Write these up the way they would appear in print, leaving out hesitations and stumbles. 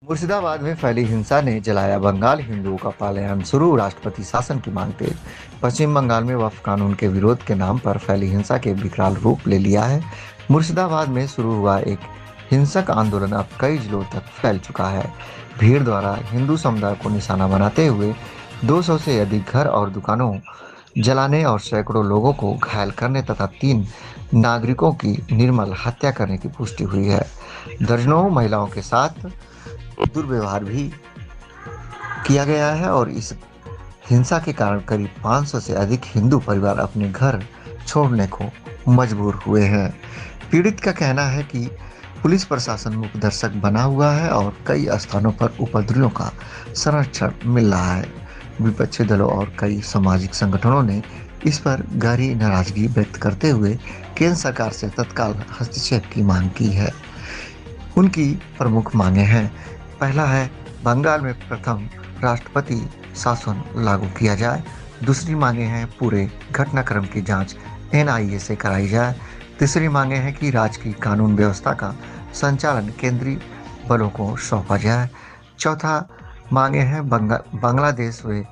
मुर्शिदाबाद में फैली हिंसा ने जलाया बंगाल, हिंदुओं का पलायन शुरू, राष्ट्रपति शासन की मांग तेज। पश्चिम बंगाल में वक्फ कानून के विरोध के नाम पर फैली हिंसा के विकराल रूप ले लिया है। मुर्शिदाबाद में शुरू हुआ एक हिंसक आंदोलन अब कई जिलों तक फैल चुका है। भीड़ द्वारा हिंदू समुदाय को निशाना बनाते हुए 200 से अधिक घर और दुकानों जलाने और सैकड़ों लोगों को घायल करने तथा 3 नागरिकों की निर्मल हत्या करने की पुष्टि हुई है। दर्जनों महिलाओं के साथ दुर्व्यवहार भी किया गया है और इस हिंसा के कारण करीब 500 से अधिक हिंदू परिवार अपने घर छोड़ने को मजबूर हुए हैं। पीड़ित का कहना है कि पुलिस प्रशासन मुख्य दर्शक बना हुआ है और कई स्थानों पर उपद्रवियों का संरक्षण मिल रहा है। विपक्षी दलों और कई सामाजिक संगठनों ने इस पर गहरी नाराजगी व्यक्त करते हुए केंद्र सरकार से तत्काल हस्तक्षेप की मांग की है। उनकी प्रमुख मांगे हैं। पहला है, बंगाल में प्रथम राष्ट्रपति शासन लागू किया जाए। दूसरी मांगे हैं, पूरे घटनाक्रम की जांच एनआईए से कराई जाए। तीसरी मांगे हैं कि राज्य की कानून व्यवस्था का संचालन केंद्रीय बलों को सौंपा जाए। चौथा मांगे हैं, बांग्लादेश में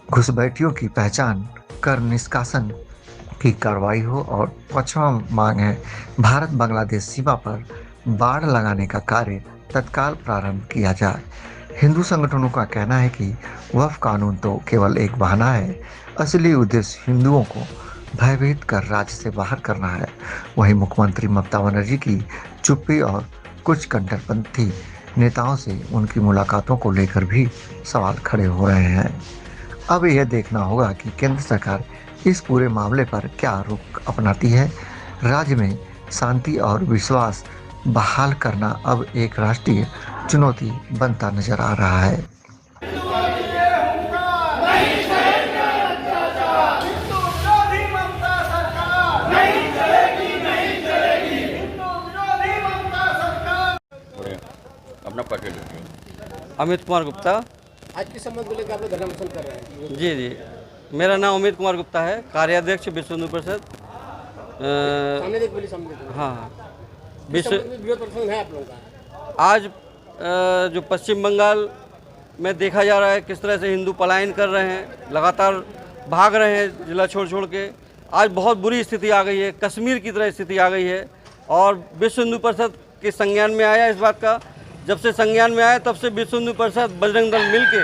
घुसपैठियों की पहचान कर निष्कासन की कार्रवाई हो। और पांचवा मांग है, भारत बांग्लादेश सीमा पर बाड़ लगाने का कार्य तत्काल प्रारंभ किया जाए। हिंदू संगठनों का कहना है कि वक्फ कानून तो केवल एक बहाना है, असली उद्देश्य हिंदुओं को भयभीत कर राज्य से बाहर करना है। वहीं मुख्यमंत्री ममता बनर्जी की चुप्पी और कुछ कट्टरपंथी नेताओं से उनकी मुलाकातों को लेकर भी सवाल खड़े हो रहे हैं। अब यह देखना होगा कि केंद्र सरकार इस पूरे मामले पर क्या रुख अपनाती है। राज्य में शांति और विश्वास बहाल करना अब एक राष्ट्रीय चुनौती बनता नजर आ रहा है। अपना परिचय दीजिए। अमित कुमार गुप्ता। आज किस संबंध को लेकर आप लोग धरना प्रदर्शन कर रहे हैं? जी, मेरा नाम अमित कुमार गुप्ता है, कार्याध्यक्ष विश्व हिंदू परिषद। सामने देख बोलिए, सामने देख। हाँ, विश्व विरोध प्रदर्शन है आप लोगों का आज जो पश्चिम बंगाल में देखा जा रहा है किस तरह से हिंदू पलायन कर रहे हैं, लगातार भाग रहे हैं जिला छोड़ के। आज बहुत बुरी स्थिति आ गई है, कश्मीर की तरह स्थिति आ गई है। और विश्व हिंदू परिषद के संज्ञान में आया इस बात का। जब से संज्ञान में आया तब से विश्व हिंदू परिषद बजरंग दल मिल के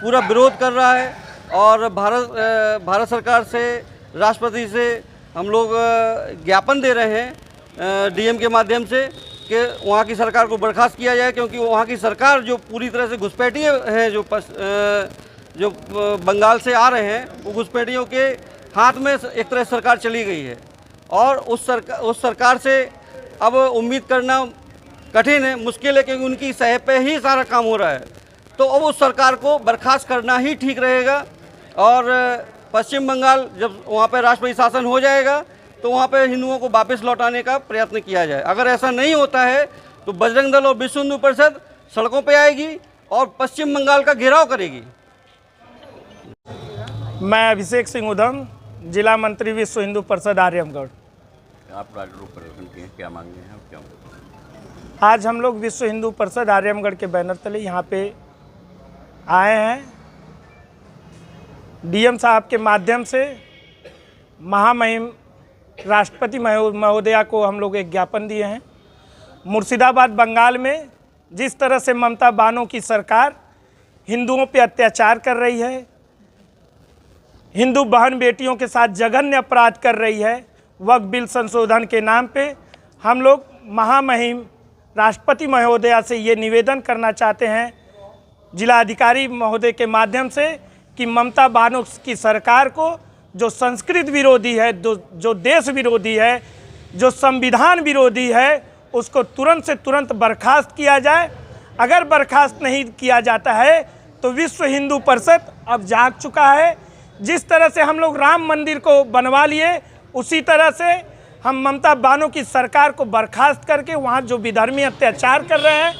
पूरा विरोध कर रहा है। और भारत सरकार से, राष्ट्रपति से हम लोग ज्ञापन दे रहे हैं डीएम के माध्यम से कि वहाँ की सरकार को बर्खास्त किया जाए, क्योंकि वहाँ की सरकार जो पूरी तरह से घुसपैठिए हैं, जो बंगाल से आ रहे हैं, वो घुसपैठियों के हाथ में एक तरह सरकार चली गई है। और उस सरकार से अब उम्मीद करना कठिन है, मुश्किल है, क्योंकि उनकी सह पे ही सारा काम हो रहा है। तो अब उस सरकार को बर्खास्त करना ही ठीक रहेगा। और पश्चिम बंगाल जब वहाँ पर राष्ट्रपति शासन हो जाएगा तो वहाँ पे हिंदुओं को वापस लौटाने का प्रयत्न किया जाए। अगर ऐसा नहीं होता है तो बजरंग दल और विश्व हिंदू परिषद सड़कों पे आएगी और पश्चिम बंगाल का घेराव करेगी। मैं अभिषेक सिंह उधम, जिला मंत्री विश्व हिंदू परिषद आर्यमगढ़। आप राजरोप प्रदर्शन किए, क्या मांगे हैं, क्या? आज हम लोग विश्व हिंदू परिषद आर्यमगढ़ के बैनर तले यहाँ पे आए हैं। डीएम साहब के माध्यम से महामहिम राष्ट्रपति महोदया को हम लोग एक ज्ञापन दिए हैं। मुर्शिदाबाद बंगाल में जिस तरह से ममता बानो की सरकार हिंदुओं पे अत्याचार कर रही है, हिंदू बहन बेटियों के साथ जघन्य अपराध कर रही है, वक्फ बिल संशोधन के नाम पे हम लोग महामहिम राष्ट्रपति महोदया से ये निवेदन करना चाहते हैं जिलाधिकारी महोदय के माध्यम से कि ममता बानो की सरकार को, जो संस्कृत विरोधी है, जो देश विरोधी है, जो संविधान विरोधी है, उसको तुरंत से तुरंत बर्खास्त किया जाए। अगर बर्खास्त नहीं किया जाता है तो विश्व हिंदू परिषद अब जाग चुका है। जिस तरह से हम लोग राम मंदिर को बनवा लिए, उसी तरह से हम ममता बानो की सरकार को बर्खास्त करके वहाँ जो विधर्मी अत्याचार कर रहे हैं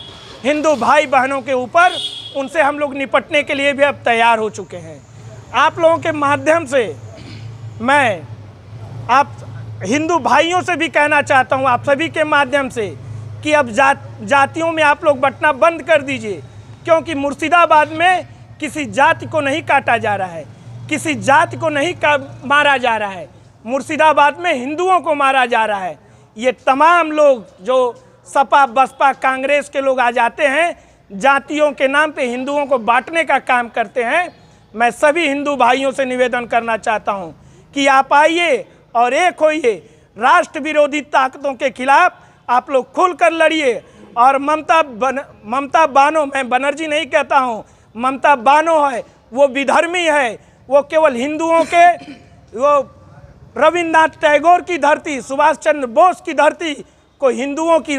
हिंदू भाई बहनों के ऊपर, उनसे हम लोग निपटने के लिए भी अब तैयार हो चुके हैं। आप लोगों के माध्यम से मैं आप हिंदू भाइयों से भी कहना चाहता हूँ, आप सभी के माध्यम से, कि अब जातियों में आप लोग बंटना बंद कर दीजिए, क्योंकि मुर्शिदाबाद में किसी जाति को नहीं काटा जा रहा है, किसी जाति को नहीं मारा जा रहा है, मुर्शिदाबाद में हिंदुओं को मारा जा रहा है। ये तमाम लोग जो सपा बसपा कांग्रेस के लोग आ जाते हैं, जातियों के नाम पे हिंदुओं को बांटने का काम करते हैं। मैं सभी हिंदू भाइयों से निवेदन करना चाहता हूं कि आप आइए और एक होइए, राष्ट्र विरोधी ताकतों के खिलाफ आप लोग खुलकर लड़िए। और ममता बानो, मैं बनर्जी नहीं कहता हूं, ममता बानो है, वो विधर्मी है, वो केवल हिंदुओं के, वो रविन्द्रनाथ टैगोर की धरती, सुभाष चंद्र बोस की धरती को हिंदुओं की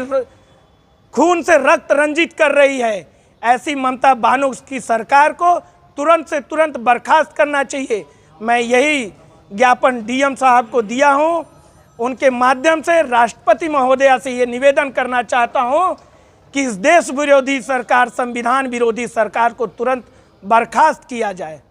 खून से रक्त रंजित कर रही है। ऐसी ममता बानो की सरकार को तुरंत से तुरंत बर्खास्त करना चाहिए। मैं यही ज्ञापन डीएम साहब को दिया हूं। उनके माध्यम से राष्ट्रपति महोदया से ये निवेदन करना चाहता हूं कि इस देश विरोधी सरकार, संविधान विरोधी सरकार को तुरंत बर्खास्त किया जाए।